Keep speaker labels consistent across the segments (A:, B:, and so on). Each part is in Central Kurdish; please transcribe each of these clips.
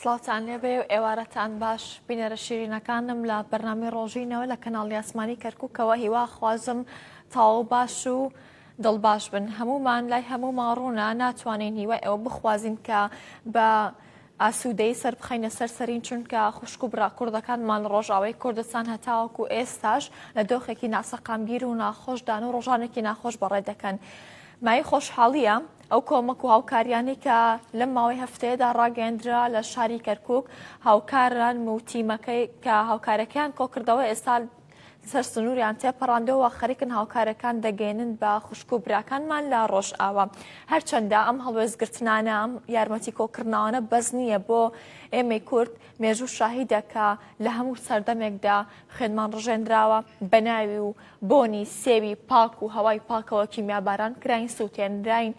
A: سڵاتان لێبێ و ئێوارەتان باش بینەرە شیرینەکانم لە بەرنامی ڕۆژینەوە لە کەناڵی ئاسمانی کەرکووکەوە هیوا خوازم تاو باش و دڵباش بن. هەمومان لای هەمومان ڕوونا ناتوانین هیوای ئەوە بخوازین کە بە ئاسوودەی سەر بخەینە سەرسەرین، چونکە خوشک و براکوردەکانمان لە ڕۆژاوای کوردستان هەتاوەکو ئێستاش لە دۆخێکی ناسەقامگیر و ناخۆشدان و ڕۆژانێکی ناخۆش بەڕێ دەکەن. مای خۆشحاڵیە ئەو کۆمەک و هاوکاریانی کە لەم ماوەی هەفتەیەدا ڕاگەیاندرا لە شاری کەرکووک هاوکاران و تیمەکەی کە هاوکارەکەیان کۆکردەوە ئێستا سەر سنووریان تێپەڕاندەوە خەریکن هاوکارەکان دەگەێنن بە خوشک و براکانمان لە ڕۆژئاوا. هەرچەندە ئەم هەڵوێزگرتنانە ئەم یارمەتی کۆکردنەوەنە بەس نییە بۆ ئێمەی کورد مێژوو شاهیدە کە لە هەموو سەردەمێکدا خوێنمان ڕژێنراوە بە ناوی و بۆنی سێوی پاک و هەوای پاکەوە کیمیاباران کراین سووتێنراین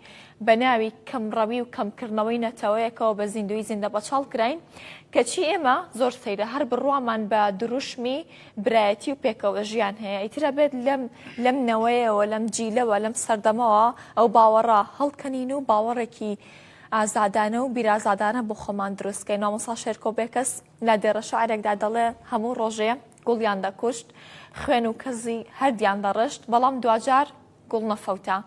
A: بە ناوی کەمڕەوی و کەمکردنەوەی نەتەوەیەکەوە بە زیندوی زیندە بەچاڵ کراین کەچی ئێمە زۆر سەیرە هەر بڕوامان بە دروشمی برایەتی و پێکەوە ژیان هەیە. ئیترە بێت لەم نەوەیەوە لەم جیلەوە لەم سەردەمەوە ئەو باوەڕە هەڵکەنین و باوەڕێکی ئازادانە و بیرازادانە بۆ خۆمان دروستکەین. مامۆستا شێرکۆبێکەس لە دێڕە شاعرێکدا دەڵێ هەموو ڕۆژێ گوڵیان دەکوشت، خوێن و کەزی هەردیان دەڕشت، بەڵام دوجار گوڵ نەفەوتە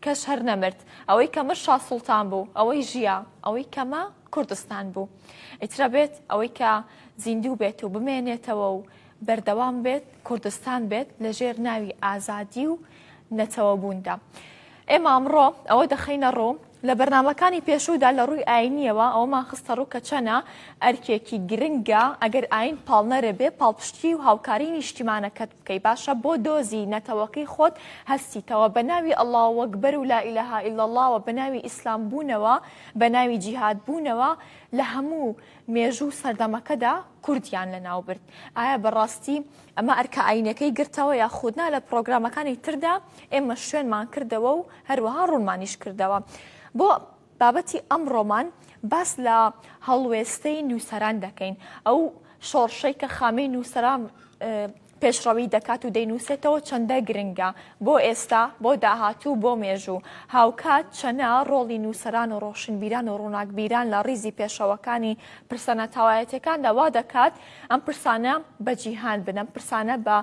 A: کەش هەر نەمرد. ئەوەی کە مر شاه سوڵتان بوو، ئەوەی ژیا، ئەوەی کەمە کوردستان بوو. ئیترە بێت ئەوەی کە زیندوو بێت و بمێنێتەوە و بەردەوام بێت کوردستان بێت لەژێر ناوی ئازادی و نەتەوە بووندا. ئێمە ئەمڕۆ ئەوە دەخەینە ڕوو لە بەرنامەکانی پێشوودا لە ڕووی ئاینیەوە ئەومان خستە ڕوو کە چەنە ئەرکێکی گرنگە ئەگەر ئاین پاڵنەرە بێ پاڵپشتی و هاوکاری نیشتیمانەکەت بکەی باشە بۆ دۆزی نەتەوەکەی خۆت هەستیتەوە بە ناوی ئەڵڵاهو ئەکبەر و لا ئیلەها ئیلا الله و بە ناوی ئیسلام بوونەوە بە ناوی جیهاد بوونەوە لە هەموو مێژوو سەردەمەکەدا کوردیان لەناو برد. ئایا بەڕاستی ئەمە ئەرکە ئاینەکەی گرتەوە یا خودنا لە پرۆگرامەکانی تردا ئێمە شوێنمان کردەوە و هەروەها ڕوونمانیش کردەوە. بۆ بابەتی ئەمڕۆمان باس لە هەڵوێستەی نووسەران دەکەین، ئەو شۆڕشەی کە خامەی نووسەران پێشڕەوی دەکات و دەینووسێتەوە چەندە گرنگە بۆ ئێستا بۆ داهاتوو بۆ مێژوو. هاوکات چەنە ڕۆڵی نووسەران و ڕۆشنبیران و ڕووناکبیران لە ڕیزی پێشەوەکانی پرسەنە تاوایەتەکاندا وا دەکات ئەم پرسانە بە جیهان بن، ئەم پرسانە بە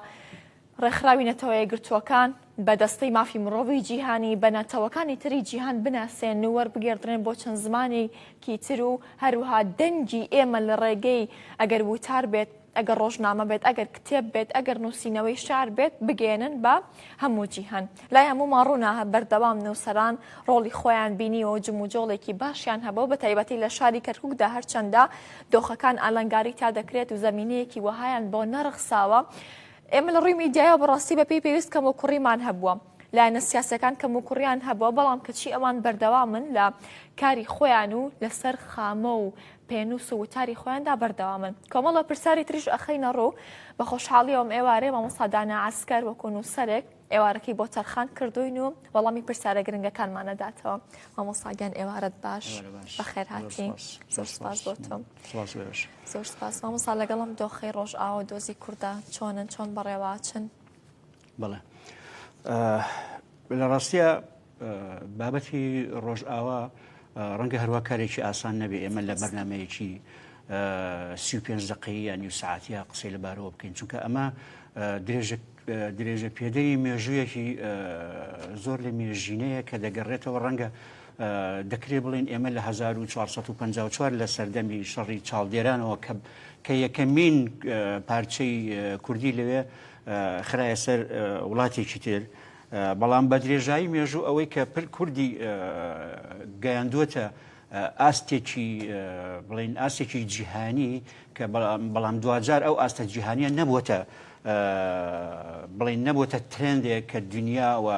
A: ڕێکخراوی نەتەوەیە گرتووەکان بە دەستەی مافی مرۆڤی جیهانی بە نەتەوەکانی تری جیهان بناسێن و وەربگێڕدرێن بۆ چەند زمانێکی تر و هەروەها دەنگی ئێمە لە ڕێگەی ئەگەر وتار بێت، ئەگەر ڕۆژنامە بێت، ئەگەر کتێب بێت، ئەگەر نووسینەوەی شار بێت بگێنن بە هەموو جیهان. لای هەمومان ڕوونا بەردەوام نووسەران ڕۆڵی خۆیان بینیەوە جموجۆڵێکی باشیان هەبەوە بە تایبەتی لە شاری کەرکووکدا هەرچەندە دۆخەکان ئالەنگاری تا دەکرێت و زەمینەیەکی وەهایان بۆ نەرخساوە. ئێمە لە ڕووی میدیایەوە بەڕاستی بە پێی پێویست کەم و کوڕیمان هەبووە، لایەنە سیاسەکان کەم و کوڕیان هەبووە، بەڵام کەچی ئەوان بەردەوامن لە کاری خۆیان و لەسەر خامە و پێنووس و وتاری خۆیاندا بەردەوامن. کۆمەڵە پرساری تریش ئەخەینە ڕوو بە خۆشحاڵیەوەم ئێوارێ مامۆستا دانا عەسکەر وەکو نووسەرێک ئێوارەکەی بۆ تەرخان کردوین و وەڵامی پرسیارە گرنگەکانمانەداتەوە. مامۆستاگیان ئێوارەت باش بەخێر هاتین. زۆر سپاس بۆ تۆ. زۆر سپاس مامۆستا. لەگەڵم دۆخەی ڕۆژئاوا و دۆزی کووردە چۆنن، چۆن بەڕێواچن؟
B: بەڵێ لە ڕاستیە بابەتی ڕۆژئاوا ڕەنگە هەروە کارێکی ئاسان نەبێ ئێمە لە بەرنامەیەکی 35 دقەیە یان نیو سەعاتیە قسەی لەبارەوە بکەین، چونکە ئەمە درێژە پێدەری مێژوویەکی زۆر لە مێژینەیە کە دەگەڕێتەوە. ڕەنگە دەکرێت بڵێن ئێمە لە 1454 لە سەردەمی شەڕی چاڵدێرانەوە کە یەکەمین پارچەی کوردی لەوێ خرایە سەر وڵاتێکی تر، بەڵام بە درێژایی مێژوو ئەوەی کە کوردی گەیاندووەتە ئاستێکی بڵێن ئاستێکی جیهانی کە بەڵام دوجار ئەو ئاستە جیهانیە نەبووەتە بڵێن نەبووەتە ترێندێک کە دنیا و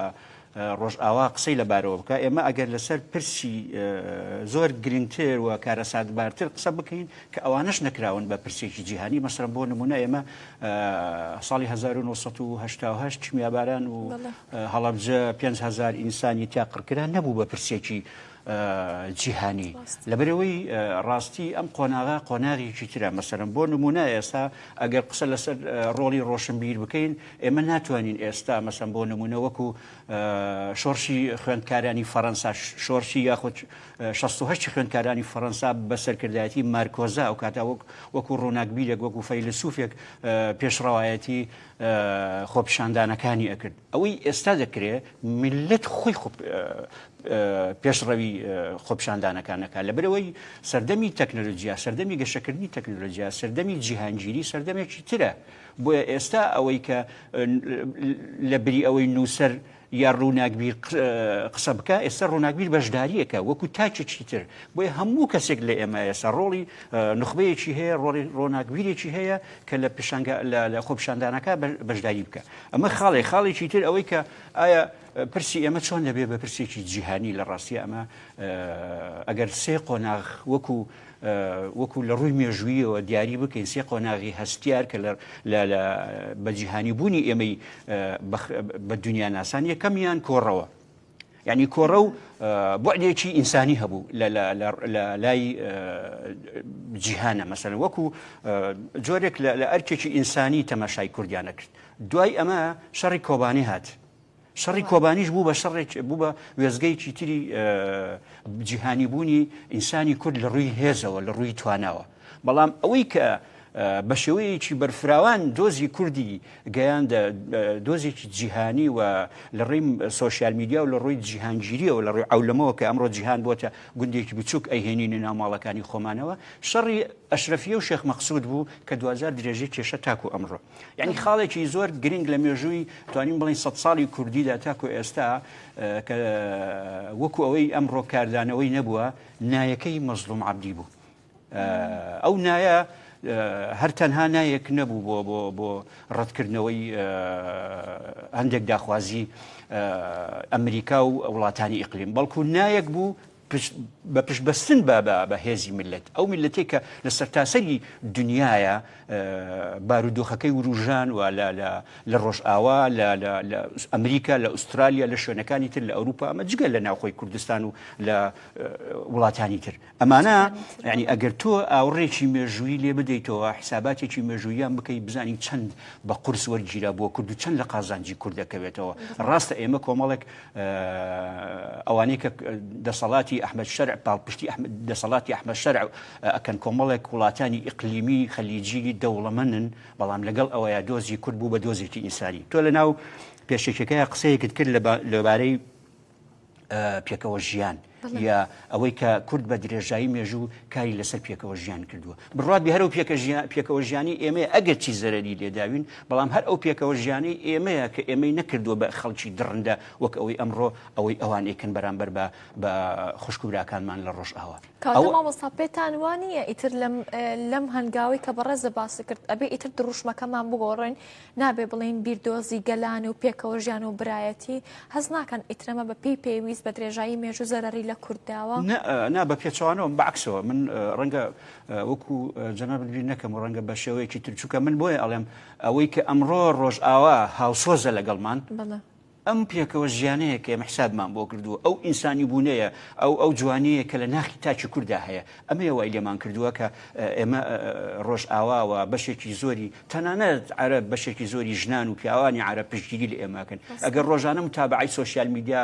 B: ڕۆژئاوا قسەی لەبارەوە بکە. ئێمە ئەگەر لەسەر پرسی زۆر گرنگتر و کارەساتبارتر قسە بکەین کە ئەوانش نەکراون بە پرسێکی جیهانی، مەسەڵەن بۆ نمونە ئێمە ساڵی 1988 کیمیاباران و هەڵەبجە 5000 ئینسانی تیا قڕکرا نەبوو بە پرسێکی جیهانی لەبەرەوەی ڕاستی ئەم قۆناغا قۆناغێکی ترە مەسەرم بۆ نمونە ئێستا ئەگەر قسە لەسەر ڕۆڵی ڕۆشنبیر بکەین ئێمە ناتوانین ئێستا مەسەن بۆ نمونە وەکو شۆرشی خوێندکارانی فەڕەنسا شۆرشی یاخود 68 خوێندکارانی فەڕەنسا بە سەرکردایەتی مارکۆزا ئەو کاتا وەکو ڕۆناکبیرێک وەکو فەیلسوفێک پێشڕەوایەتی خۆپیشاندانەکانی ئەکرد ئەوەی ئێستا دەکرێت میلەت خۆی پێشڕەوی خۆپیشاندانەکانەکە لەبەرەوەی سەردەمی تەکنۆلۆژیا سەردەمی گەشەکردنی تەکنۆلۆژیا سەردەمی جیهانگیری سەردەمێکی ترە بۆیە ئێستا ئەوەی کە لە بری ئەوەی نووسەر یا ڕووناکبیر قسە بکە ئێستا ڕووناکبیر بەشداریەکە وەکو تاچێکی تر بۆیە هەموو کەسێک لە ئێمە ئێستا ڕۆڵی نخبەیەکی هەیە ڕۆڵی ڕۆناکبیرێکی هەیە کە لە خۆپیشاندانەکە بەشداری بکە ئەمە خاڵێکی تر ئەوەی کە ئایا پرسی ئێمە چۆن دەبێ بە پرسێکی جیهانی لە ڕاستی ئەمە ئەگەر سێ قۆناغ وەکو لە ڕووی مێژوویەوە دیاری بکەین سێ قۆناغی هەستیار کە بە جیهانی بوونی ئێمەی بە دنیا ناسان یەکەمیان کۆڕەوە یعنی کۆڕە و بۆعدێکی ئینسانی هەبوو لە لای جیهانە مەسەلەن وەکو جۆرێک لە ئەرکێکی ئینسانی تەماشای کوردیانە کرد دوای ئەمە شەڕی کۆبانی هات شەڕی کۆبانیش بوو بە وێزگەیکی تری جیهانی بوونی ئینسانی کورد لە ڕووی هێزەوە لە ڕووی تواناوە بەڵام ئەوەی کە بە شێوەیەکی بەرفراوان دۆزی کوردی گەیاندە دۆزێکی جیهانی و لە ڕووی سۆشیال میدیا و لە ڕووی جیهانگیریەوە لە ڕووی عەولەمەوە کە ئەمڕۆ جیهان بۆتە گوندێکی بچووک ئەیهێنینە ناو ماڵەکانی خۆمانەوە شەڕی ئەشرەفیە و شێخ مەقسوود بوو کە 2000 درێژەی کێشە تاکو ئەمڕۆ یعنی خاڵێکی زۆر گرنگ لە مێژووی توانین بڵین 100 ساڵی کوردیدا تاکو ئێستا کە وەکو ئەوەی ئەمڕۆ کاردانەوەی نەبووە نایەکەی مەزلوم عەبدی بوو ئەو نایە هەر تەنها نایەک نەبوو بۆ ڕەتکردنەوەی هەندێک داخوازی ئەمریکا و وڵاتانی ئیقلیم بەڵکو نایەک بوو بە پشتبەستن بە هێزی ملت ئەو میلەتێک کە لە سەرتاسەری دنیاە بارودۆخەکەی وروژان و لە ڕۆژئاوا لە ئەمریکا لە ئوسترالیا لە شوێنەکانی تر لە ئەوروپا ئەمە جگە لە ناوخۆی کوردستان و لە وڵاتانی تر ئەمانە یعنی ئەگەر تۆ ئاوڕێکی مێژووی لێ بدەیتەوە حساباتێکی مێژوویان بکەی بزانین چەند بە قورس وەرگیرا بۆ کورد و چەند لە قازانجی کورد دەکەوێتەوە ڕاستە ئێمە کۆمەڵێک ئەوانەی کە دەسەڵاتی ئەحمەد شەرع پاڵپشتی دەسەڵاتی ئەحمەد شەرع ئەکەن کۆمەڵێک وڵاتانی ئیقلیمی خەلیجی دەوڵەمەندن بەڵام لەگەڵ ئەوەیە دۆزی کورد بوو بە دۆزێکی ئینسانی تۆ لە ناو پێشێکەکەی قسەیەکت کرد لەبارەی پێکەوە ژیان یا ئەوەی کە کورد بە درێژایی مێژوو کاری لەسەر پێکەوە ژیان کردووە بڕات بە هەر ئەو پێکەوە ژیانی ئێمە ئەگەر چی زەرەری لێداوین بەڵام هەر ئەو پێکەوە ژیانی ئێمەیە کە ئێمەی نەکردووە بە خەڵکی دڕندە وەک ئەوەی ئەمڕۆ ئەوەی ئەوان ئێکن بەرامبەر بە خوشکبراکانمان لە ڕۆژئاوا
A: کاتە مامۆستا پێتان وانە ئیتر لەم هەنگاوی کە بەڕێزە باسی کرد ئەبێ ئیتر دروشمەکەمان بگۆڕین نابێ بڵین بیردۆزی گەلان و پێکەوە ژیان و برایەتی هەز ناکەن ئیترەمە بە پێی پێویست بە درێژایی مێژوو زەرەری لە کورداوە
B: نا بە پێچوانەوە بەعکسەوە من ڕەنگە وەکو جەناب بیر نەکەم و ڕەنگە بە شێوەیەکی تر چووکە من بۆیە ئەڵێم ئەوەی کە ئەمڕۆ ڕۆژئاوا هاوسۆزە لەگەڵمان ئەم پێکەوە ژیانەیە کە ئێمە حسابمان بۆ کردووە ئەو ئینسانی بوونەیە ئەو جوانەیە کە لە ناخی تاچی کووردا هەیە ئەمەیە وای لێمان کردووە کە ئێمە ڕۆژئاواوە بەشێکی زۆری تەنانەت عەرە بەشێکی زۆری ژنان و پیاوانی عەرە پشتگیری لە ئێمەکەن ئەگەر ڕۆژانە متابعەی سۆشیال میدیا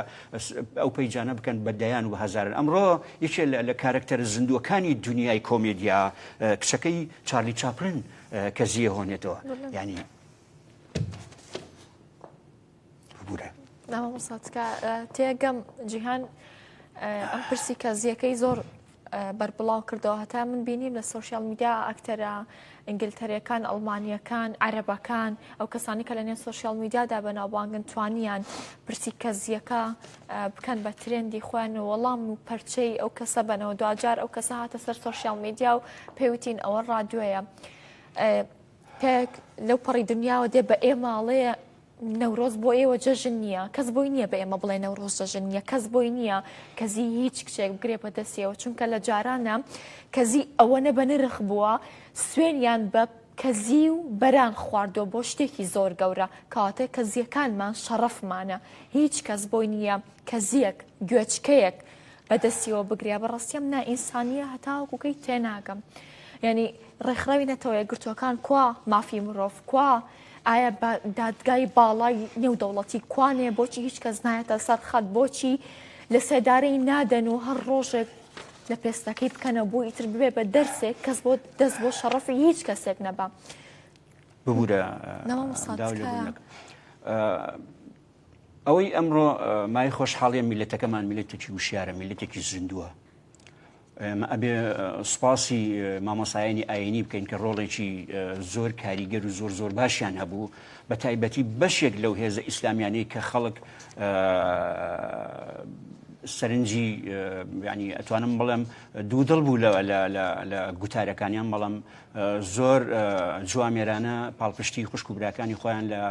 B: ئەو پەیجانە بکەن بە دەیان و هەزارن ئەمڕۆ یەکێ لە کارکتەرە زیندووەکانی دنیای کۆمێدیا کچەکەی چارلی چاپلن کە زیە هۆنێتەوە یعنی
A: نامەساتکە تێگەم جیهان ئەم پرسی کە زیەکەی زۆر بەربڵاو کردەوە هەتا من بینیم لە سۆشیال میدیا ئەکتەرە ئینگلتەرەکان ئەڵمانیەکان عەرەبەکان ئەو کەسانی کە لە نێو سۆشیال میدیادا بەناوبانگن توانیان پرسی کەزیەکە بکەن بە ترێندی خۆیان و وەڵام و پەرچەی ئەو کەسە بنەوە دوجار ئەو کەسە هاتە سەر سۆشیال میدیا و پێوتین ئەوە ڕادیۆیە پێک لەو پەڕی دنیاوە دێ بە ئێماڵەیە نەورۆز بۆ ئێوە جەژن نییە کەس بۆی نییە بە ئێمە بڵێ نەورۆز جەژن نییە کەس بۆی نییە کەزی هیچ کچێک بگرێ بە دەستیەوە چونکە لە جارانە کەزی ئەوەنە بە نرخ بووە سوێنیان بە کەزی و بەران خواردۆ بۆ شتێکی زۆر گەورە کەواتە کەزیەکانمان شەڕەفمانە هیچ کەس بۆی نییە کەزیەک گوێچکەیەک بەدەستیەوە بگریا بەڕاستیم نا ئینسانیە هەتاوەکوکەی تێناگەم ینی ڕێکخراوینەتەوە یەکگرتووەکان کوا مافی مرۆڤ کوا ئایا دادگای باڵای نێودەوڵەتی کوانێ بۆچی هیچ کەس نایەتە سەر خەت بۆچی لە سێدارەی نادەن و هەر ڕۆژێک لە پێستەکەی بکەنە بۆ ئیتر ببێ بە دەرسێک کەس بۆ دەست بۆ شەڕەفی هیچ کەسێک نەبا
B: ببوورە ئەوەی ئەمڕۆ مای خۆشحاڵیە میلەتەکەمان میلەتێکی وشیارە میلەتێکی زیندووە ئەبێ سوپاسی مامۆسایانی ئاینی بکەین کە ڕۆڵێکی زۆر کاریگەر و زۆر باشیان هەبوو بە تایبەتی بەشێک لەو هێزە ئیسلامیانەی کە خەڵک سەرنجی ینی ئەتوانم بڵێم دوودڵ بوو لە گوتارەکانیان بەڵام زۆر جوامێرانە پاڵپشتی خوشک و براکانی خۆیان لە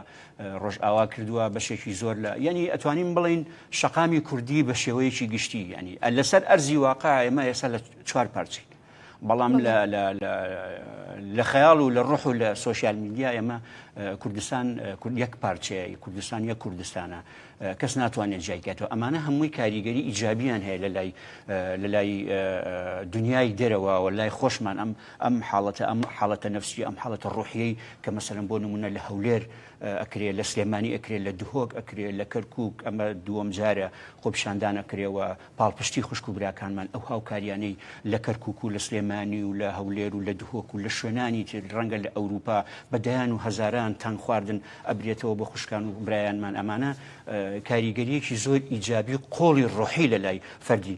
B: ڕۆژئاوا کردووە بەشێکی زۆر لە یعنی ئەتوانین بڵین شەقامی کوردی بە شێوەیەکی گشتی ینی لەسەر ئەرزی واقع ئێمە ئێستا لە 4 پارچین بەڵام لە خەیاڵ و لە ڕۆح و لە سۆشیال میدیا ئێمە کوردستان یەک پارچەیە کوردستان یەک کوردستانە کەس ناتوانێت جایکاتەوە ئەمانە هەمووی کاریگەری ئیجابیان هەیە لە لای دنیای دەرەوە و لای خۆشمان ئەم حاڵەتە نەفسی ئەم حاڵەتە ڕوحیەی کە مەسەلەن بۆ نمونە لە هەولێر ئەکرێ لە سلێمانی ئەکرێ لە دهۆک ئەکرێ لە کەرکووک ئەمە دووەم جارە خۆپشاندان ئەکرێەوە پاڵپشتی خوشک و براکانمان ئەو هاوکاریانەی لە کەرکووک و لە سلێمانی و لە هەولێر و لە دهۆک و لە شوێنانی تر ڕەنگە لە ئەوروپا بەدەیان و هەزاران تان خواردن ئەبرێتەوە بە خوشکان و برایانمان ئەمانە کاریگەریەکی زۆر ئیجابی قۆڵی ڕۆحی لە لای فەردی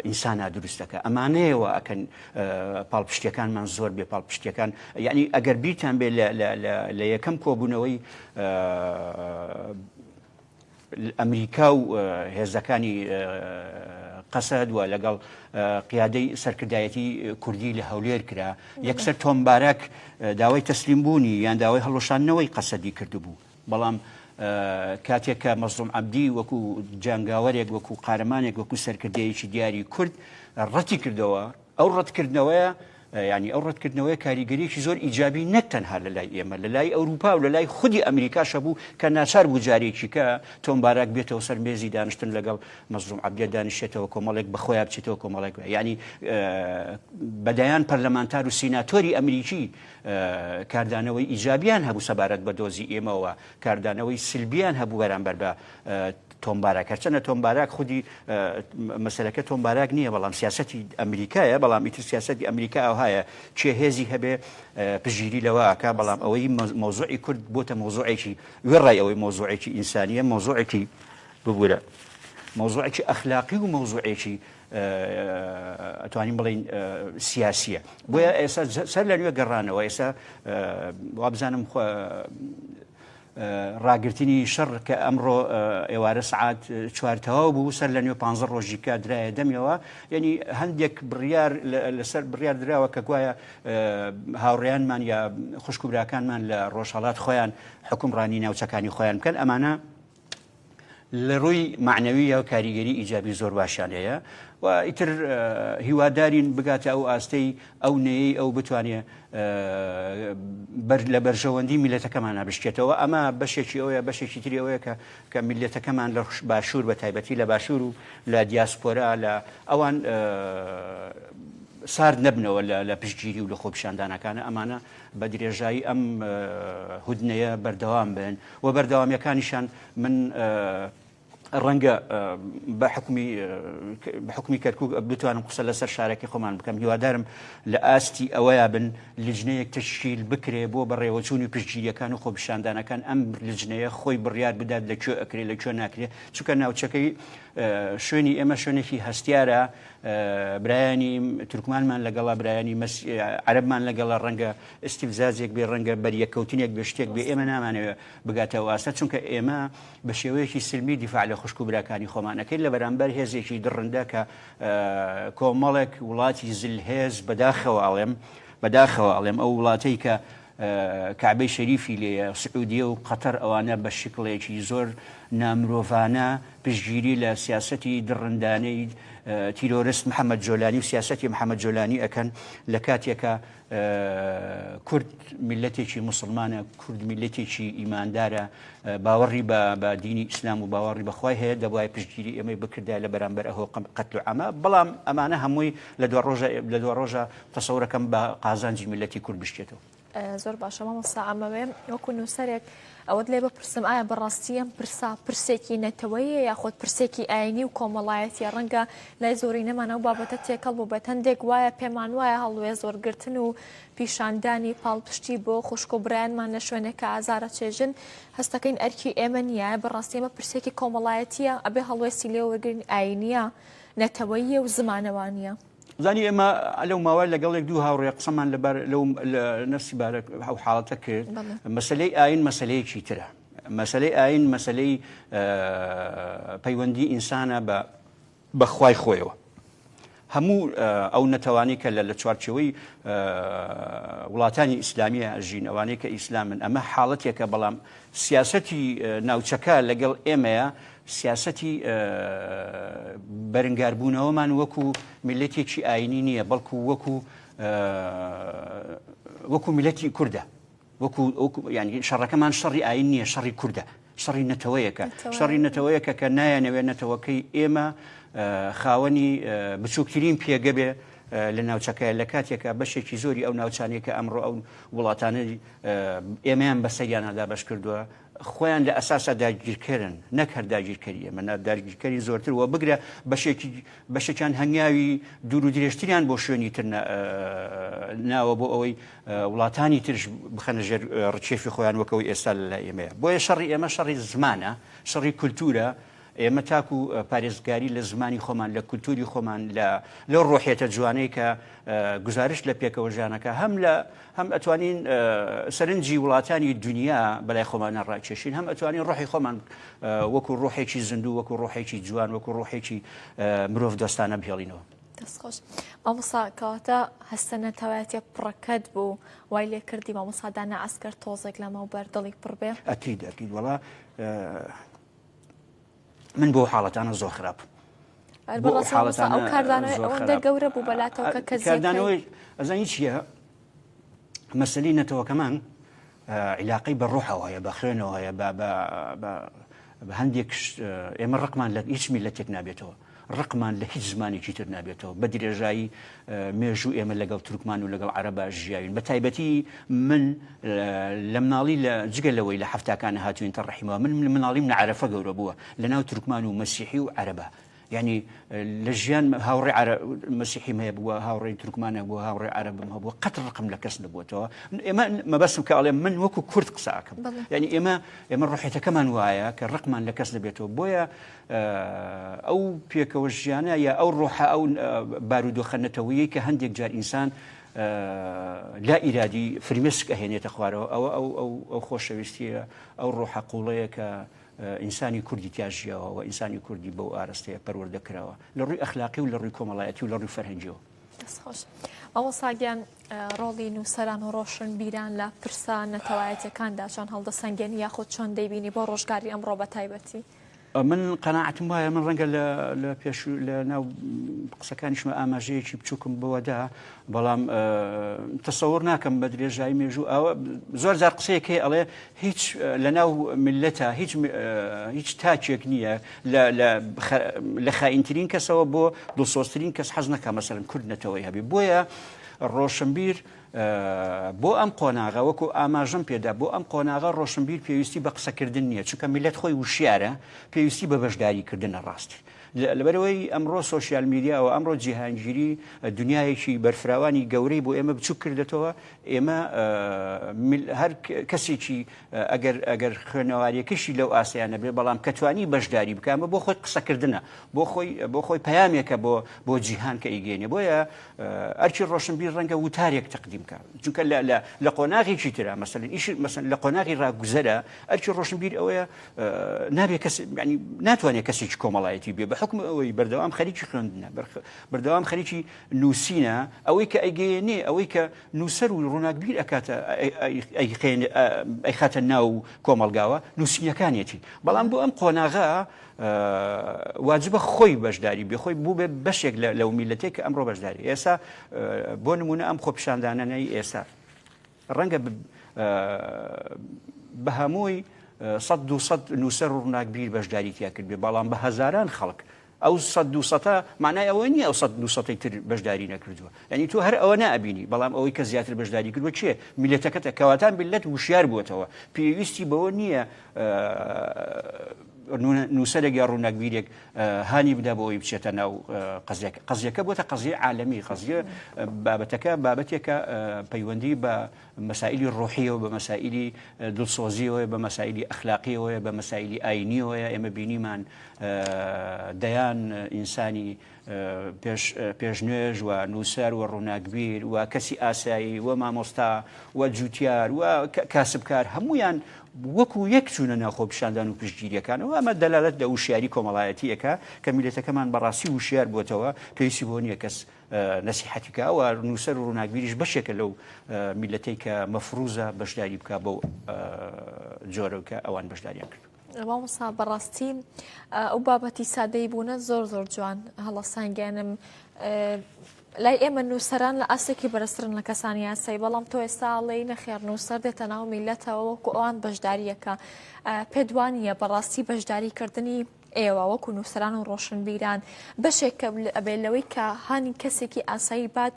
B: ئینسانە دروستەکە ئەمانەیەوە ئەکەن پاڵپشتیەکانمان زۆر بێ پاڵپشتیەکان یعنی ئەگەر بیرتان بێ لە یەکەم کۆبوونەوەی ئەمریکا و هێزەکانی قەسەد و لەگەڵ قیادەی سەرکردایەتی کوردی لە هەولێر کرا یەکسەر تۆمبارەک داوای تەسلیم بوونی یان داوای هەڵۆشانەوەی قەسەدی کردبوو بەڵام کاتێک کە مەزلوم عەبدی وەکو جانگاوەرێک وەکو قارەمانێک وەکو سەرکردەیەکی دیاری کورد ڕەتی کردەوە ئەو ڕەتکردنەوەیە ینی ئەو ڕەتکردنەوەی کاریگەریەکی زۆر ئیجابی نەک تەنها لە لای ئێمە لە لای ئەوروپا و لە لای خودی ئەمریکاش بوو کە ناچار بوو جارێکی کە تۆمبارەک بێتەوە سەر مێزی دانیشتن لەگەڵ مەزلوم عەبدی دانیشێتەوە کۆمەڵێک بەخۆیان بچێتەوە کۆمەڵێک ینی بەدەیان پەرلەمانتار و سیناتۆری ئەمریکی کاردانەوەی ئیجابیان هەبوو سەبارەت بە دۆزی ئێمەوە کاردانەوەی سلبیان هەبوو بەرامبەر بە تۆمبارەک هەرچەنە تۆمبارەک خودی مەسەلەکە تۆمبارەک نییە بەڵام سیاسەتی ئەمریکایە بەڵام ئیتر سیاسەتی ئەمریکا ئەوهایە چێ هێزی هەبێ پژگیری لەوەکە بەڵام ئەوەی مۆزوعی کورد بۆتە مۆزوعێکی وێڕای ئەوەی مۆزوعێکی ئینسانیە مۆزوعێکی ببوورە مۆزوعێکی ئەخلاقی و مۆزوعێکی ئەتوانین بڵین سیاسیە بۆیە ئێستا سەر لە نوێ گەڕانەوە ئێستا وابزانم ڕاگررتنی شەڕ کە ئەمڕۆ ئێوارە سعات چوارتەوە بوو سەر لە نوێ 15 ڕۆژیکە درایە دەمیەوە یعنی هەندێک بڕیار لەسەر بڕیار درراوە کە گوایە هاوڕێیانمان یا خوشک و براکانمان لە ڕۆژهەڵات خۆیان حکومڕانی ناوچەکانی خۆیان بکەن ئەمانە لە ڕووی معنەویە و کاریگەری ئیجابی زۆر باشیان هەیە و ئیتر هیوادارین بگاتە ئەو ئاستەی ئەو نەیەی ئەو بتوانێت لە بەرژەوەندی میلەتەکەمان بشکێتەوە ئەمە بەشێکی ئەوەیە بەشێکی تری ئەوەیە کە میلەتەکەمان لە باشوور بە تایبەتی لە باشوور و لە دیاسپۆرا لە ئەوان سارد نەبنەوە لە پشتگیری و لە خۆپیشاندانەکانە ئەمانە بە درێژایی ئەم هودنەیە بەردەوام بن و بەردەوامیەکانیشان من ڕەنگە بە حکومی کەرکووک بتوانم قسە لەسەر شارێکی خۆمان بکەم هیوادارم لە ئاستی ئەوەیە بن لجنەیەک تشکیل بکرێ بۆ بەڕێوەچوونی پشتگیریەکان و خۆپیشاندانەکان ئەم لجنەیە خۆی بڕیار بدات لەکوێ ئەکرێ لەکوێ ناکرێت چونکە ناوچەکەی شوێنی ئێمە شوێنێکی هەستیارە برایانی تورکمانمان لەگەڵا برایانی عەرەبمان لەگەڵا ڕەنگە ئیستیفزازێک بێ ڕەنگە بەریەکەوتنێک بێ شتێک بێ ئێمە نامانەوێت بگاتەوە ئاستە چونکە ئێمە بە شێوەیەکی سلمی دیفاع لە خوشک و براکانی خۆمانەکەی لە بەرامبەر هێزێکی دڕندە کە کۆمەڵێک وڵاتی زلهێز بەداخەوە ئەڵێم ئەو وڵاتەی کە کعبەی شەریفی لێیە سعودیە و قەتەر ئەوانە بە شکڵێکی زۆر نامرۆڤانە پشتگیری لە سیاسەتی دڕندانەی تیرۆریست محەممەد جۆلانی و سیاسەتی محەممەد جۆلانی ئەکەن لە کاتێکە کورد میلەتێکی مسلمانە، کورد میلەتێکی ئیماندارە، باوەڕی بە دینی ئیسلام و باوەڕی بەخوای هەیە، دەبوای پشتگیری ئێمەی بکردای لە بەرامبەر ئەهۆ قەتل و عەما. بەڵام ئەمانە هەمووی لە دوای ڕۆژە تەسەورەکەم بە قازانجی میلەتی کورد بشتێتەوە.
A: زۆر باشە مامۆستا ئەمەوێ وەکو نووسەرێک ئەوەت لێ بپرسم ئایا بەڕاستیەم پرسێکی نەتەوەیە یاخۆت پرسێکی ئاینی و کۆمەڵایەتی ڕەنگە لای زۆری نەمانە و بابەتە تێکەڵ بوو بە هەندێک وایە پێمان وایە هەڵوێ زۆرگرتن و پیشاندانی پاڵپشتی بۆ خوشک و برایانمان لە شوێنێکە ئازارە چێژن هەستەکەین ئەرکی ئێمە نییە، بەڕاستی ئێمە پرسێکی کۆمەڵایەتیە ئەبێ هەڵوێستی لێوەگرین ئاینیە نەتەوەیە و زمانەوانیە.
B: زانی ئێمە لەو ماوەی لەگەڵێک دوو هاوڕێ قسەمان لەبەر لەو نفسی بارە حاڵەتە کرد. مەسەلەی ئاین مەسەلەیەکی ترە. مەسەلەی ئاین مەسەلەی پەیوەندی ئینسانە بەخوای خۆیەوە. هەموو ئەو نەتەوانی کە لە چوارچەوەی وڵاتانی ئیسلامیە ئەژین، ئەوانەی کە ئیسلامن، ئەمە حاڵەتێکە. بەڵام سیاسەتی ناوچەکە لەگەڵ ئێمەیە سیاسەتی بەرەنگاربوونەوەمان وەکو میلەتێکی ئاینی نییە، بەڵکو وەکو میلەتی کوردە، ینی شەڕەکەمان شەڕی ئاین نییە، شەڕی کوردە، شەڕی نەتەوەیەکە، شەڕی نەتەوەیەکە کە نایەنەوێت نەتەوەکەی ئێمە خاوەنی بچووکترین پێگە بێ لە ناوچەکە لە کاتێکە بەشێکی زۆری ئەو ناوچانێکە ئەمڕۆ ئەو وڵاتانەی ئێمەیان بەسەریانەدا بەش کردووە خۆیان لە ئەساسا داگیرکەرن، نەک هەر داگیرکەری ئێمە داگیرکەری زۆرتر وە بگرە بەشێکیان هەنگاوی دوور و درێژتریان بۆ شوێنی تر ناوە بۆ ئەوەی وڵاتانی ترش بخەنە ژێر ڕچێفی خۆیان وەکەوەی ئێستا لە ئێمەیە. بۆیە شەڕی ئێمە شەڕی زمانە، شەڕی کولتورە. ئێمە تاکو پارێزگاری لە زمانی خۆمان، لە کولتوری خۆمان، لە ڕۆحێتە جوانەی کە گزارش لە پێکەوە ژانەکە هەم ئەتوانین سەرنجی وڵاتانی دنیا بەلای خۆمانە ڕاکێشین، هەم ئەتوانین ڕۆحی خۆمان وەکو ڕۆحێکی زیندوو، وەکو ڕۆحێکی جوان، وەکو ڕۆحێکی مرۆڤ دۆستانە بهێڵینەوە.
A: دەستخۆش. مامۆستا کەواتە هەستە نەتەوایەتیە پڕەکەت بوو وای لێ کردی مامۆستا دانا عەسکەر تۆزێک لەمەوبەر دڵی پڕ بێ؟
B: ئەکید وەڵا من بۆ حاڵەتانە زۆر خراپ.
A: ئەو کاردانەوەی ئەوەندە گەورە بوو بەلاتەوە کە
B: کاردانەوەی ئەزانی چییە؟ مەسەلەی نەتەوەکەمان عیلاقەی بە ڕۆحەوە هەیە، بە خوێنەوە هەیە، بە هەندێک ئێمە ڕقمان لە هیچ میلەتێک نابێتەوە، ڕقمان لە هیچ زمانێکی تر نابێتەوە. بە درێژایی مێژوو ئێمە لەگەڵ تورکمان و لەگەڵ عەرەبا ژیاوین. بە تایبەتی من لە مناڵی جگەلەوەی لە هەفتاکانە هاتووین تە ڕەحیمەوە، من مناڵیم لە عەرەفە گەورە بووە لە ناو تورکمان و مەسیحی و عەرەبا. یعنی لە ژیان هاوڕێ مەسیحیم هەیە بووە، هاوڕێی تورکمانە بووە، هاوڕێ عەرەبم هەبووە، قەت ڕقم لە کەس نەبووەتەوە. ئێمە مەبەستم کە ئەڵێم من وەکو کورد قساکەم، یعنی ئێمە ڕۆحێتەکەمان وایە کە ڕقمان لە کەس نەبێتەوە. بۆیە ئەو پێکەوە ژیانە یا ئەو ڕۆحە ئەو بارودۆخە نەتەوەیی کە هەندێک جار ئینسان لا ئیرادی فرمێسک ئەهێنێتە خوارەوە، ئەو خۆشەویستیە، ئەو ڕۆحە قوڵەیە کە ئینسانی کوردی تیاژیەوە و ئینسانی کوردی بەو ئاراستەیە پەروەردەکراوە لە ڕووی ئەخلاقی و لە ڕووی کۆمەڵایەتی و لە ڕووی فەرهەنگیەوە.
A: دەستخۆش. مامۆستاگیان ڕۆڵی نووسەران و ڕۆشنبیران لە پرسە نەتەوایەتیەکاندا چۆن هەڵدەسەنگێنی یاخود چۆن دەیبینی بۆ ڕۆژگاری ئەمڕۆ بە تایبەتی؟
B: من قەناعەتم وایە، من ڕەنگە لە ناو قسەکانیشمە ئاماژەیەکی بچووکم بەوەدا، بەڵام تەسەوڕ ناکەم بە درێژایی مێژوو ئەوە زۆر جار قسەیەکەی ئەڵێ هیچ لە ناو میلەتە هیچ تاچێک نییە لە خائینترین کەسەوە بۆ دڵسۆزترین کەس حەز نەکا مەسەڵەن کورد نەتەوەی هەبێ. بۆیە ڕۆشنبیر بۆ ئەم قۆناغا وەکو ئاماژەم پێدا بۆ ئەم قۆناغا ڕۆشنبیر پێویستی بە قسەکردن نییە، چونکە میلەت خۆی وشیارە، پێویستی بە بەشداریکردنە ڕاستی. لەبەرەوەی ئەمڕۆ سۆشیال میدیاوە ئەمڕۆ جیهانگیری دنیایەکی بەرفراوانی گەورەی بۆ ئێمە بچوو کردێتەوە. ئێمە هەر کەسێکی ئەگەر خوێنەواریەکەشی لەو ئاسیانە بێ، بەڵام کەتوانی بەشداری بکەمە بۆ خۆی قسەکردنە، بۆ خۆی پەیامێکە بۆ جیهان کە ئیگەێنێ. بۆیە ئەرچی ڕۆشنبیر ڕەنگە وتارێک تەقدیم کە، چونکە لە قۆناغێکی ترە مەسەڵەن لە قۆناغی ڕاگوزەرە ئەرچی ڕۆشنبیر ئەوەیە ناتوانێت کەسێکی کۆمەڵایەتی بێ بە بحكم ئەوەی بەردەوام خەریکی خوێندنە بەردەوام خەریکی نووسینە ئەوەی کە ئەیگەیەنێ ئەوەی کە نووسەر و ڕووناکبیر ئەکاتە ئەی خاتە ناو کۆمەڵگاوە نووسینەکانێتی بەڵام بۆ ئەم قۆناغا واجبە خۆی بەشداری بێ خۆی بوو بێ بەشێک لەو میلەتێک کە ئەمڕۆ بەشداری ئێستا بۆ نمونە ئەم خۆپیشاندانانەی ئێستا ڕەنگە بە هەمووی 100 نووسەر و ڕووناکبیر بەشداری تیا کرد بێ بەڵام بە هەزاران خەڵک ئەو 100 معنای ئەوە نییە ئەو 100 تر بەشداری نەکردووە یعنی تۆ هەر ئەوە نابینی بەڵام ئەوەی کە زیاتر بەشداری کردووە چیە میلەتەکەتە کەواتان میلەت وشیار بووەتەوە پێویستی بەوە نییە نووسەرێک یا ڕووناکبیرێک هانی بدا بۆەوەی بچێتە ناو قەزیەکە بۆتە قەزیە عالەمی قەزیە بابەتەکە بابەتێکە پەیوەندی بە مەسائلی ڕۆحیەوە بە مەسائلی دڵسۆزیەوە بە مەسائلی ئەخلاقیەوە بە مەسائلی ئاینیەوە ئێمە بینیمان دەیان ئینسانی پێشنوێژ و نووسەر و ڕووناکبیر و کەسی ئاسایی و مامۆستا و جوتیار و کاسبکار هەمویان وەکو یەک چوونە ناو خۆپیشاندان و پشتگیریەکانەوە ئەمە دەلالەت لە وشیاری کۆمەڵایەتیەکە کە میلەتەکەمان بەڕاستی وشیار بووتەوە پێویستی بۆ نییە کەس نەسیحەتیکە و نووسەر و ڕووناکبیریش بەشێکە لەو میلەتەی کە مەفروزە بەشداری بکە بەو جۆرەکە ئەوان بەشداریان کرد.
A: مامۆستا بەڕاستی ئەو بابەتی سادەی بوونە زۆر جوان هەڵەسانگیانم لای ئێمە نووسەران لە ئاسێکی بەرزترن لە کەسانی یاسایی بەڵام تۆ ئێستاڵی نەخێر نووسەر دێتە ناو میلەتەوە وەکو ئەوان بەشداریەکە پێدوانیە بەڕاستی بەشداریکردنی ئێوە وەکو نووسەران و ڕۆشنبیران بەشێکە ئەبێت لەوەی کە هانی کەسێکی ئاسایی بات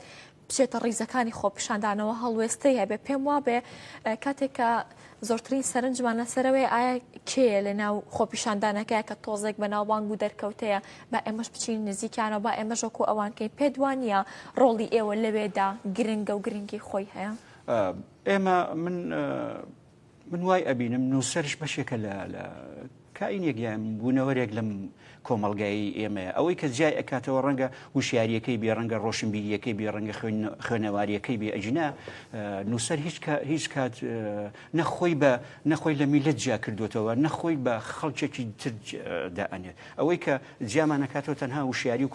A: بچێتە ڕیزەکانی خۆپیشاندانەوە هەڵوێستەی هەبێ پێم وابێ کاتێکە زۆرترین سەرنجمان لەسەرەوەی ئایا کێیە لە ناو خۆپیشاندانەکەی کە تۆزێک بە ناوبانگ و دەرکەوتەیە با ئێمەش بچین نزیکانەوە با ئێمەش وەکو ئەوانکەی پێدوانیە ڕۆڵی ئێوە لەوێدا گرنگە و گرنگی خۆی هەیە
B: ئێمە من وای ئەبینم نووسەرش بەشێکە لە کائینێک یان بوونەوەرێک لەم کۆمەڵگایی ئێمە ئەوەی کە جای ئەکاتەوە ڕەنگە وشیاریەکەی بێ ڕەنگە ڕۆشنبیریەکەی بێ ڕەنگە خوێنەواریەکەی بێ ئەجنا نووسەر هیچ کات نەخۆی لە میلەت جیا کردوێتەوە نەخۆی بە خەڵکێکی تر دائەنێت ئەوەی کە جیامان نەکاتەوە تەنها وشیاری و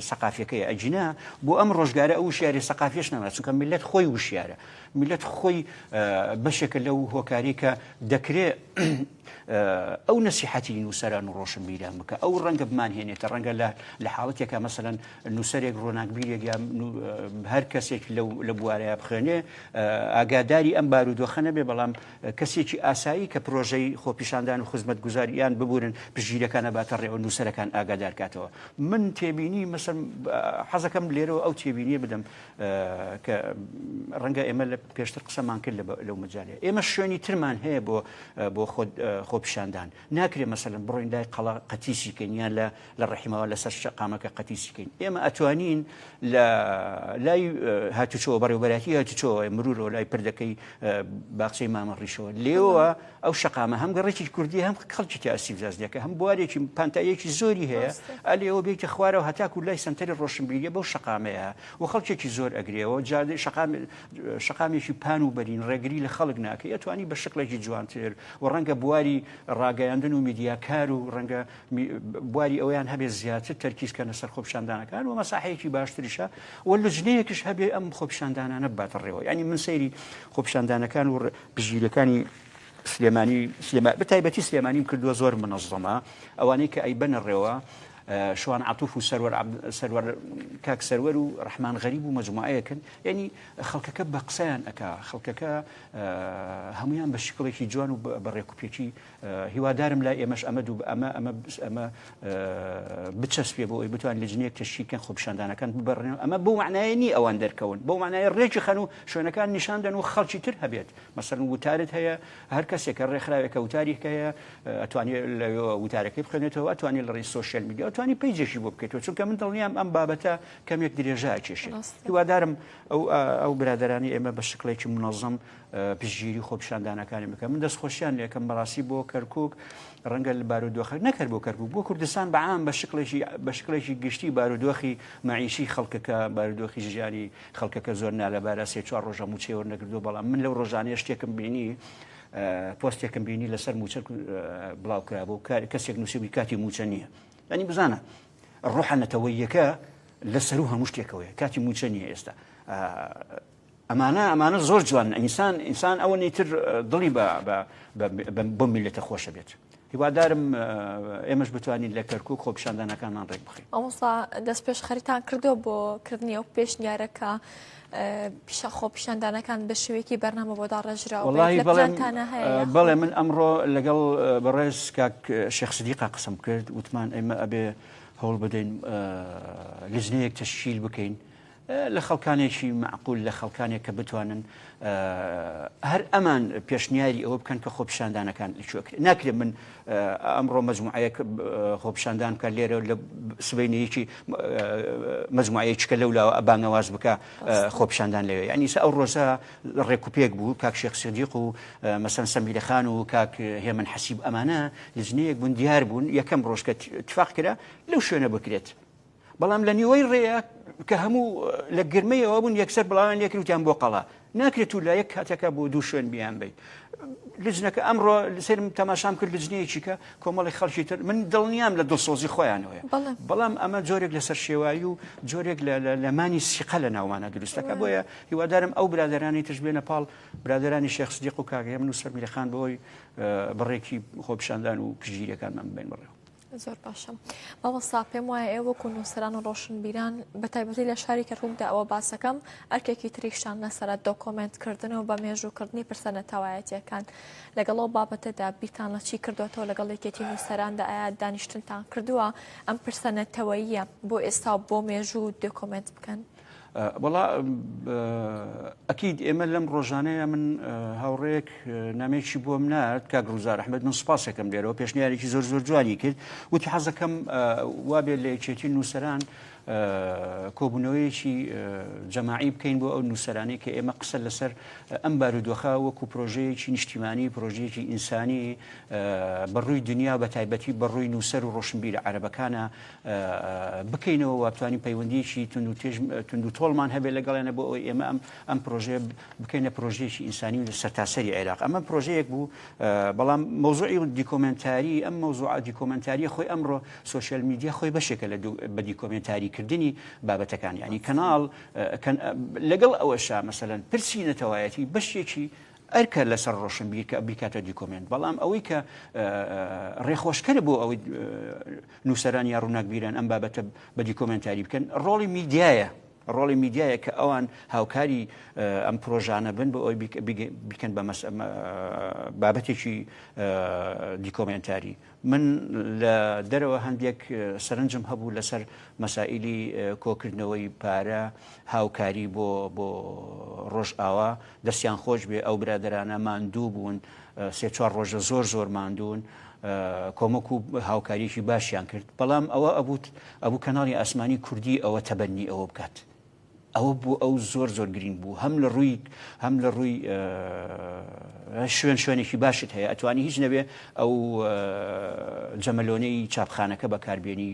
B: سەقافیەکەی ئەجنا بۆ ئەم ڕۆژگارە ئەو وشیاری سەقافیەش نەمات چونکە میلەت خۆی وشیارە میلەت خۆی بەشێکە لەو هۆکاری کە دەکرێت ئەو نەسیحەتی نووسەران و ڕۆشنبیران بکە ئەو ڕەنگە بمانهێنێتە ڕەنگە لە حاڵەتێکە مەسەلەن نووسەرێک ڕۆناکبیرێک یا هەر کەسێک لە بوارەیە بخوێنێ ئاگاداری ئەم بارودۆخە نەبێ بەڵام کەسێکی ئاسایی کە پرۆژەی خۆپیشاندان و خزمەتگوزاریان ببورن پشتگیریەکان باتە ڕێوە نووسەرەکان ئاگادار کاتەوە من تێبینی مەسەن حەزەکەم لێرەوە ئەو تێبینیە بدەم کە ڕەنگە ئێمە لە پێشتر قسەمان کرد لەو مجالێ ئێمە شوێنی ترمان هەیە بۆ خۆپیشاندان ناکرێت مەسەلەن بڕۆین لای قەڵا قەتیسیکەین یان لە ڕەحیمەوە لەسەر شەقامەکە قەتیسیکەین ئێمە ئەتوانین لای هاتوچۆ بەڕێوەبەراتی هاتوچۆ مرورەوە لای پردەکەی باخچەی مامە ڕیشەوە لێوە ئەو شەقامە هەم گەڕێکی کوردی هەم خەڵکی ئاسیبزازدەکە هەم بوارێکی پانتایەکی زۆری هەیە ئەلێەوە بێتە خوارەوە هەتاکو لای سنتەری ڕۆشنبیریە بەو شەقامەیە و خەڵکێکی زۆر ئەگرێەوە جادێ شەقامێکی پان و بەرین ڕێگری لە خەڵک ناکە ئەتوانی بە شکلێکی جوانتر و ڕەنگە بواری ڕاگەیاندن و میدیاکار و ڕەنگە بواری ئەویان هەبێ زیاتر تەرکیزکەنە سەر خۆپیشاندانەکان و مەساحەیەکی باشتریشە و لەجنەیەکیش هەبێ ئەم خۆپیشاندانانە باتە ڕێوە ینی من سەیری خۆپیشاندانەکان و پژگیریەکانی بەتایبەتی سلێمانیم کردووە زۆر منەظەمە ئەوانەی کە ئەیبەنە ڕێوە شوان عطوف و سەروەر کاک سەروەر و ڕەحمان غەریب و مەجموعەیەکن ینی خەڵکەکە بە قسەیان ئەکا خەڵکەکە هەمویان بە شکڵێکی جوان و بە ڕێکوپێکی هیوادارم لای ئێمەش ئەمە بچەسپێ بۆ ئەوی بتوان لەجنەیەک تەشکیلکەن خۆپیشاندانەکان ببەڕێنەوە ئەمە بۆ معنایە نی ئەوان دەرکەون بۆ معنایە ڕێکی خەن و شوێنەکان نیشاندەن و خەڵکی تر هەبێت مەسەڵەن وتارت هەیە هەر کەسێکە ڕێکخراوێکە وتارێک هەیە ئەتوانێت لە وتارەکەی بخوێنێتەوە ئەتوانێت لە ڕێی سۆشیال میدیا ئەتوانی پیجێکی بۆ بکەیتەوە چونکە من دڵنیام ئەم بابەتە کەمێک درێژە ئەکێشێت هیوادارم ئەو برادەرانی ئێمە بە شکلێکی منەظەم پشتگیری خۆپیشاندانەکانی بکەن من دەستخۆشیان لێکم بەڕاستی بۆ کەرکووک ڕەنگە لە بارودۆخە نەکرد بۆ کەرکووک بۆ کوردستان بەعام بە شکلێکی گشتی بارودۆخی مەعیشی خەڵکەکە بارودۆخی ژیانی خەڵکەکە زۆر نالەبارە سێ چوار ڕۆژە موچەوە نەکردو بەڵام من لەو ڕۆژانەیە شتێکم بینی پۆستێکم بینی لەسەر موچە بڵاو کرا بۆ کەسێک نووسیبی کاتی موچە نییە ینی بزانە ڕۆحانەتەوەیەکە لەسەر و هەموو شتێکەوەیە کاتی موچە نیە ئێستا ئەمانە زۆر جوان ئینسان ئەوە نیتر دڵی بۆ میلەتە خۆشە بێت هیوادارم ئێمەش بتوانین لە کەرکووک خۆپیشاندانەکانمان ڕێک بخەین.
A: ئەمەستا دەست پێش خەریتان کردو بۆ کردنی ئەو پێشنیارەکە خۆپیشاندانەکان بە شێوەیەکی بەرنامە بۆ داڕێژراوەتانە هەیە؟
B: بەڵێ من ئەمڕۆ لەگەڵ بەڕێز کاک شێخ سیدیقا قسەم کرد وتمان ئێمە ئەبێ هەوڵ بدەین لجنەیەک تەشکیل بکەین لە خەڵکانێکی معقول لە خەڵکانێک کە بتوانن هەر ئەمان پێشنیاری ئەوە بکەن کە خۆپیشاندانەکان لەکوێ ناکرێت من ئەمڕۆ مەجموعەیەک خۆپیشاندان کە لێرە لە سبەینەیەکی مەجموعەیەکە لەولاوە ئەبانەواز بکە خۆپیشاندان لەوێ یعنی ئەو ڕۆژە ڕێکوپێک بوو کاک شێخ سیدیق و مەسەن سەمیرە خان و کاک هێمن حەسیب ئەمانە لجنەیەک بوون دیار بوون یەکەم ڕۆژ کە اتفاق کرا لەو شوێنە بکرێت بەڵام لە نیوەی ڕێیە کە هەموو لە گرمەیەوە بوون یەکسەر بڵاوان لێکروتیان بۆ قەڵا ناکرێت و لە یەک کاتێکە بۆ دوو شوێن بیان بێت لجنەکە ئەمڕۆ لەسەرم تەماشام کرد لجنەیەکی کە کۆمەڵی خەڵکی تر من دڵنیام لە دڵسۆزی خۆیانەوەیە بەڵام ئەمە جۆرێک لەسەر شێوایی و جۆرێک لە مانی سیقە لە ناومانە دروستەکە بۆیە هیوادارم ئەو برادرانی تش بێنە پاڵ برادرانی شێخ سیدیق و کاک هێمن و سەمیرە خان بەوەی بەڕێکی خۆپیشاندان و پشگیریەکانمان ببین بڕێوە.
A: زۆر باشە مامۆستا پێم وایە ئێوە و نووسەران و ڕۆشنبیران بە تایبەتی لە شاری کەرکووکدا ئەوە باسەکەم ئەرکێکی تریشان لەسەر دۆکۆمنتکردنەوە بە مێژووکردنی پرسەنەتەوایەتیەکان لەگەڵەوە بابەتەدا بیرتان لە چی کردوێتەوە لەگەڵ یەکێتی نووسەراندا ئایا دانیشتنتان کردووە ئەم پرسەنەتەوەییە بۆ ئێستا بۆ مێژوو دۆکۆمنت بکەن؟
B: وڵا ئەکید ئێمە لەم ڕۆژانەیە من هاوڕێک نامێکی بۆ منات کاک ڕووزار ئەحمەد من سوپاسەکەم لێرەوە پێشنیارێکی زۆر جوانی کرد وتی حەزەکەم وابێت لە یەکێتی نووسەران کۆبوونەوەیەکی جەماعی بکەین بۆ ئەو نووسەرانی کە ئێمە قسە لەسەر ئەم بارودۆخە وەکو پرۆژەیەکی نیشتیمانی پرۆژەیەکی ئینسانی بەڕووی دنیا بە تایبەتی بەڕووی نووسەر و ڕۆشنبیرە عەرەبەکانە بکەینەوە واتوانین پەیوەندیەکی تونند و تۆڵمان هەبێت لەگەڵێنە بۆ ئەوەی ئێمە ئەم پرۆژێ بکەینە پرۆژەیەکی ئینسانی و لە سەرتاسەری عێراق ئەمە پرۆژەیەک بوو بەڵام مەوزوعی دیکۆمنتاری ئەم مەوزوعە دیکۆمنتاریە خۆی ئەمڕۆ سۆشیال میدیا خۆی بەشێکە بە دیکۆمنتاریکردنی بابەتەکان یعنی کەناڵ لەگەڵ ئەوەشا مەسەلەن پرسی نەتەوایەتی بەشێکی ئەرکە لەسەر ڕۆشنبیر کە بیکاتە دیکۆمنت بەڵام ئەوەی کە ڕێخۆشکەرە بۆ ئەوەی نووسەران یا ڕووناکبیران ئەم بابەتە بە دیکۆمنتاری بکەن ڕۆڵی میدیایە ڕۆڵی میدیایە کە ئەوان هاوکاری ئەم پرۆژانە بن بۆ ئەوی بیکەن بە بابەتێکی دیکۆمنتاری من لە دەرەوە هەندێک سەرنجم هەبوو لەسەر مەسائیلی کۆکردنەوەی پارە هاوکاری بۆ ڕۆژئاوا دەستیان خۆش بێ ئەو برادرانە ماندوو بوون سێ چوار ڕۆژە زۆر ماندوون کۆمەک و هاوکاریکی باشیان کرد بەڵام ئەوە ئەبوو کەناڵی ئاسمانی کوردی ئەوە تەبەنی ئەوە بکات ئەوە بوو ئەو زۆر گرنگ بوو هەم لە ڕووی شوێنێکی باشت هەیە ئەتوانی هیچ نەبێ ئەو جەمەلۆنەی چاپخانەکە بەکاربیێنی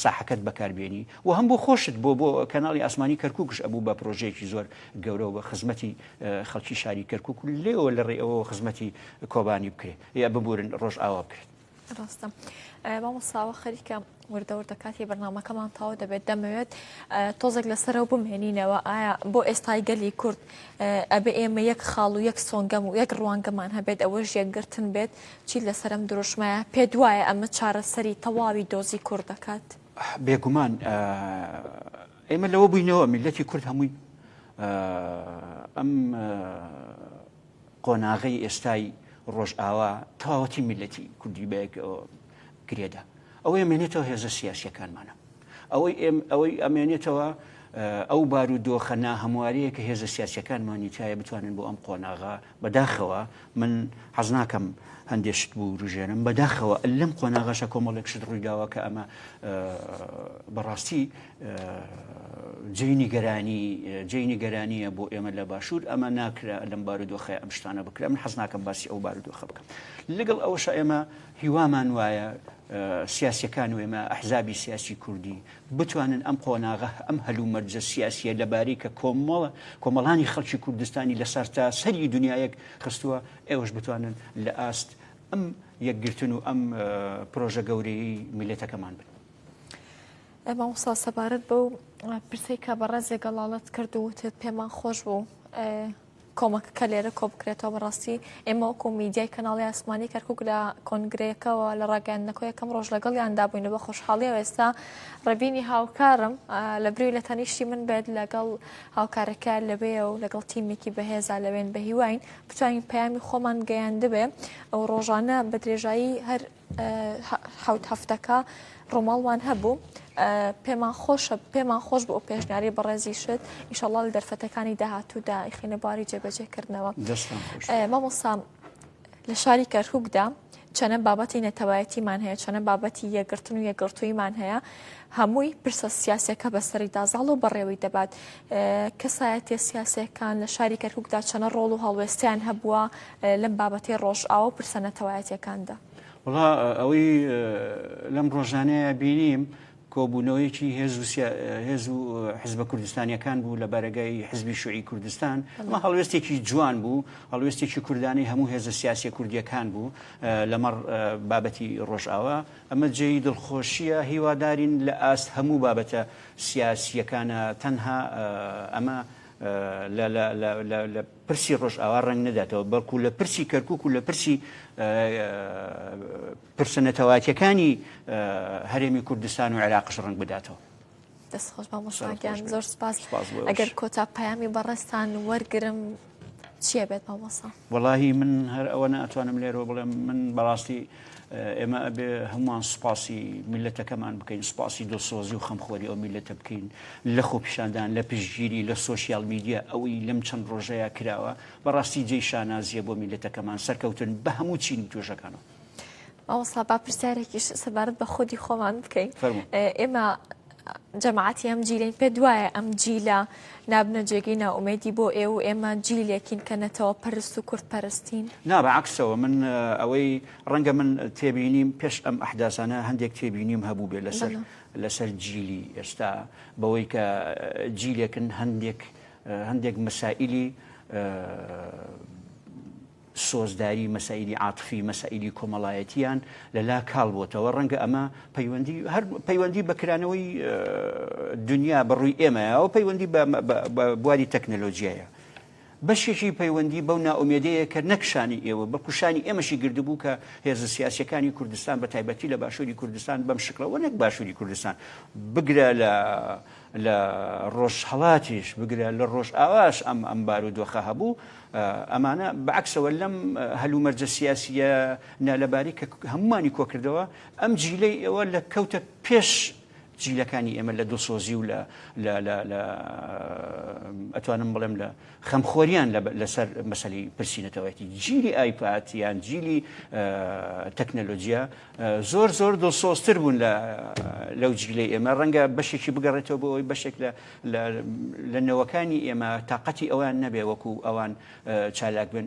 B: ساحەکەت بەکاربیێنی و هەم بۆ خۆشت بۆ کەناڵی ئاسمانی کەرکووکش ئەبوو بە پرۆژەیەکی زۆر گەورە بە خزمەتی خەڵکی شاری کەرکووک و لێەوە لە ڕێەوە خزمەتی کۆبانی بکرێت یا ببورن ڕۆژ ئاوا بکرێت.
A: ڕاستە مامۆستاوە خەریکە وردە کاتی بەرنامەکەمان تاوا دەبێت دەمەوێت تۆزێک لەسەرەوە بمێنینەوە ئایا بۆ ئێستای گەلی کورد ئەبێ ئێمە یەک خاڵ و یەک سۆنگەم و یەک ڕوانگەمان هەبێت ئەوەش یەکگرتن بێت چی لەسەرم دروشمایە پێ دوایە ئەمە چارەسەری تەواوی دۆزی کورد دەکات؟
B: بێگومان ئێمە لەوە بووینەوە میلەتی کورد هەمووی ئەم قۆناغەی ئێستای ڕۆژئاوا تەواوەتی میلەتی کوردی بەیەکەوە گرێدا ئەوەی ئەمێنێتەوە هێزە سیاسیەکانمانە ئەوەی ئەمێنێتەوە ئەو بارودۆخە ناهەموارەیە کە هێزە سیاسیەکانمانی تایە بتوانن بۆ ئەم قۆناغا بەداخەوە من حەز ناکەم هەندێشت بوو ڕژێنم بەداخەوە لەم قۆناغەشە کۆمەڵێک شت ڕوویداوە کە ئەمە بەڕاستی جێی گەرانیە بۆ ئێمە لە باشوور ئەمە ناکرا لەم بارودۆخە ئەم شتانە بکرا من حەز ناکەم باسی ئەو بارودۆخە بکەم لەگەڵ ئەوەشە ئێمە هیوامان وایە سیاسیەکان و ئێمە ئەحزابی سیاسی کوردی بتوانن ئەم قۆناغە ئەم هەلومەرجە سیاسیە لەبارەی کە کۆمەڵانی خەڵکی کوردستانی لەسەر تا سەری دنیایەک خستووە ئێوەش بتوانن لە ئاست ئەم یەکگرتن و ئەم پرۆژە گەورەی میلەتەکەمان بن.
A: مامۆستا سەبارەت بەو پرسەی کە بەڕێزێک گەڵاڵەت کرد و وتت پێمان خۆش بوو کۆمەکەکە لێرە کۆ بکرێتەوە. بەڕاستی ئێمە وەکو میدیای کەناڵی ئاسمانی کەرکووک لە کۆنگرەیەکەوە لە ڕاگەیاندنەکەی یەکەم ڕۆژ لەگەڵیاندا بووین بە خۆشحاڵی و ئێستا ڕەبینی هاوکارم لە بری لە تەنیشتی من بێت لەگەڵ هاوکارەکە لەبێ و لەگەڵ تیمێکی بەهێزا لەوێن بە هیواین بتوانین پەیامی خۆمان گەیاندبێ ئەو ڕۆژانە بە درێژایی هەر حوت هەفتەکە ڕۆماڵوان هەبوو. پێمان خۆش بۆ پێشنیاری بەڕێزی شت ئینشەڵڵا لە دەرفەتەکانی داهاتوودا ئیخینە باری جێبەجێکردنەوە. مامۆستا لە شاری کەرکووکدا چەنە بابەتی نەتەوایەتیمان هەیە، چەنە بابەتی یەکگرتن و یەکگرتوویمان هەیە، هەمووی پرسە سیاسەکە بەسەری دازاڵ و بەڕێوەی دەبات. کەسایەتیە سیاسەکان لە شاری کەرکووکدا چەنە ڕۆڵ و هەڵوێستیان هەبووە لەم بابەتی ڕۆژئاوا و پرسە نەتەوایەتیەکاندا؟
B: وڵا ئەوەی لەم ڕۆژانەیە بینیم کۆبوونەوەیەکی هێز و حزبە کوردستانیەکان بوو لە بەرەگای حزبی شوعی کوردستان. ئەمە هەڵوێستێکی جوان بوو، هەڵوێستێکی کوردانی هەموو هێزە سیاسی کوردیەکان بوو لەمەڕ بابەتی ڕۆژئاوا. ئەمە جێی دڵخۆشیە، هیوادارین لە ئاست هەموو بابەتە سیاسیەکانە تەنها ئەمە لە پرسی ڕۆژئاوا ڕنگ نەداتەوە، بەڵکو لە پرسی کەرکووک و لە پرسی پرسە نەتەوایەتیەکانی هەرێمی کوردستان و عێراقش ڕنگ بداتەوە.
A: دەستخۆش مامۆستاگیان، زۆر سپاس. ئەگەر کۆتا پەیامی بەڕێستان وەرگرم چییە بێت مامۆستا؟ وەڵاهی من هەر ئەوە ناتوانم لێرەوە بڵێم، من بەڕاستی ئێمە ئەبێ هەمووان سوپاسی میلەتەکەمان بکەین، سوپاسی دڵسۆزی و خەمخۆری ئەو میلەتە بکەین لە خۆپیشاندان، لە پشتگیری، لە سۆشیال میدیا ئەوەی لەم چەند ڕۆژەیە کراوە. بەڕاستی جێی شانازیە بۆ میلەتەکەمان سەرکەوتن بە هەموو چینی توێژەکانەوە. مامۆستا با پرسیارێکیش سەبارەت بە خودی خۆمان بکەین. ئێمە جەماعەتی ئەم جیلین پێ دوایە ئەم جیلە نابنە جێگەی ناومێدی بۆ ئێوە ئێمە جیلێکین کە نەتەوە پەرست و کورد پەرستین؟ نا
B: بەعکسەوە، من ئەوەی ڕەنگە من تێبینیم پێش ئەم ئەحداسانە هەندێک تێبینیم هەبوو بێ لەسەر جیلی ئێستا، بەوەی کە جیلێکن هەندێک مەسائیلی سۆزداری، مەسائیلی عاتفی، مەسائیلی کۆمەڵایەتیان لەلا کاڵ بۆتەوە. ڕەنگە ئەمە پەیوەندی بەکرانەوەی دنیا بەڕووی ئێمەیە و پەیوەندی بە بواری تەکنەلۆجیایە. بەشێکی پەیوەندی بەو ناومێدەیە کە نەکشانی ئێوە بە کوشانی ئێمەشی گردبوو کە هێزە سیاسیەکانی کوردستان بە تایبەتی لە باشووری کوردستان بەم شکلەوە نەک باشووری کوردستان بگرە لە ڕۆژهەڵاتیش، بگرە لە ڕۆژئاواش ئەم بارودۆخە هەبوو. ئەمانە بەعکسەوە لەم هەلومەرجە سیاسیە نالەباری کە هەمومانی کۆکردەوە، ئەم جیلەی ئێوە لە کەوتە پێش جیلەکانی ئێمە لە دڵسۆزی و لە ئەتوانم بڵێم لە خەمخۆریان لەسەر مەسەلەی پرسی نەتەوایەتی. جیلی ئایپات یان جیلی تەکنەلۆجیا زۆر دڵسۆزتر بوون لەو جیلەی ئێمە. ڕەنگە بەشێکی بگەڕێتەوە بۆ ئەوەی بەشێک لە نەوەکانی ئێمە تااقەتی ئەوان نەبێ وەکو ئەوان چالاک بن.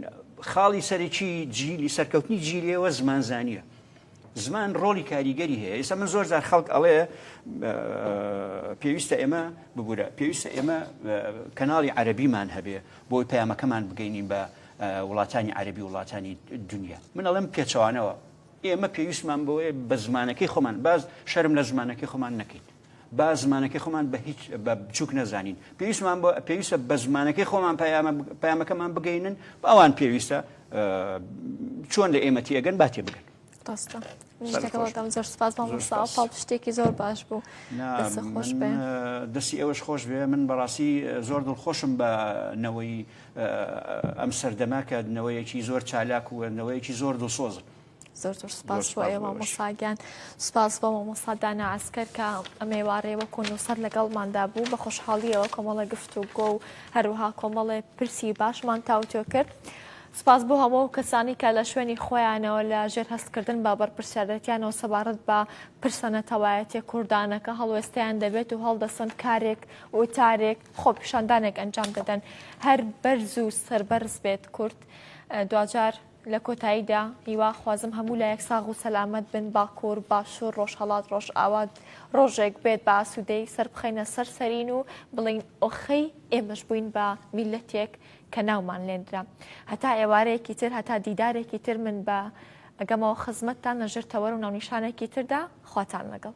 B: خاڵی سەرەکی جیلی سەرکەوتنی جیلەوە زمانزانیە. زمان ڕۆڵی کاریگەری هەیە. ئێستا من زۆر جار خەڵک ئەڵێ پێویستە ئێمە ببوورە، پێویستە ئێمە کەناڵی عەرەبیمان هەبێ بۆی پەیامەکەمان بگەینین بە وڵاتانی عەرەبی وڵاتانی دنیا. من ئەڵێم پێچەوانەوە ئێمە پێویستمان بۆیە بە زمانەکەی خۆمان، باز شەرم لە زمانەکەی خۆمان نەکەین، با زمانەکەی خۆمان بە هیچ بە بچووک نەزانین. پێویستە بە زمانەکەی خۆمان پەیامەکەمان بگەینن، ئەوان پێویستە چۆن لە ئێمەتی ئەگەن باتێ بگەن.
A: ڕاستە شتێکەوەم زۆر سپاس مامۆستا، پاڵ شتێکی زۆر باش بوو. خۆش بێ
B: دەستی ئەوەش خۆش بێ. من بەڕاستی زۆر دڵخۆشم بە نەوەی ئەم سەردەما کە نەوەیەکی زۆر چالاک و نەوەیەکی زۆر دڵسۆزە.
A: زۆر سپاس بۆ ئێوە مامۆستاگیان، سپاس بۆ مامۆستا دانا عەسکەر کە ئەمێوارەیەوە کۆنووسەر لەگەڵماندا بوو. بە خۆشحاڵیەوە کۆمەڵە گفتوگۆ و هەروەها کۆمەڵێ پرسی باشمان تاوتۆ کرد. سپاس بۆ هەموو کەسانی کە لە شوێنی خۆیانەوە لە ژێر هەستکردن با بەرپرسیارەتیانەوە سەبارەت بە پرسە نەتەوایەتی کوردانەکە هەڵوێستیان دەبێت و هەڵدەسن کارێک وتارێک خۆپیشاندانێک ئەنجام دەدەن هەر بەرز و سەربەرز بێت کورد. دوجار لە کۆتاییدا هیوا خوازم هەموو لە یەک ساغ و سەلامەت بن، باکوور باشوور ڕۆژهەڵات ڕۆژئاوا ڕۆژێک بێت بە ئاسوودەی سەربخەینە سەرسەرین و بڵین ئۆخەی ئێمەش بووین بە میلەتێک کە ناومان لێنرا. هەتا ئێوارەیەکی تر، هەتا دیدارێکی تر من بە ئەگەمەوە خزمەتتان لەژێر تەوەر و ناونیشانێکی تردا خواتان لەگەڵ.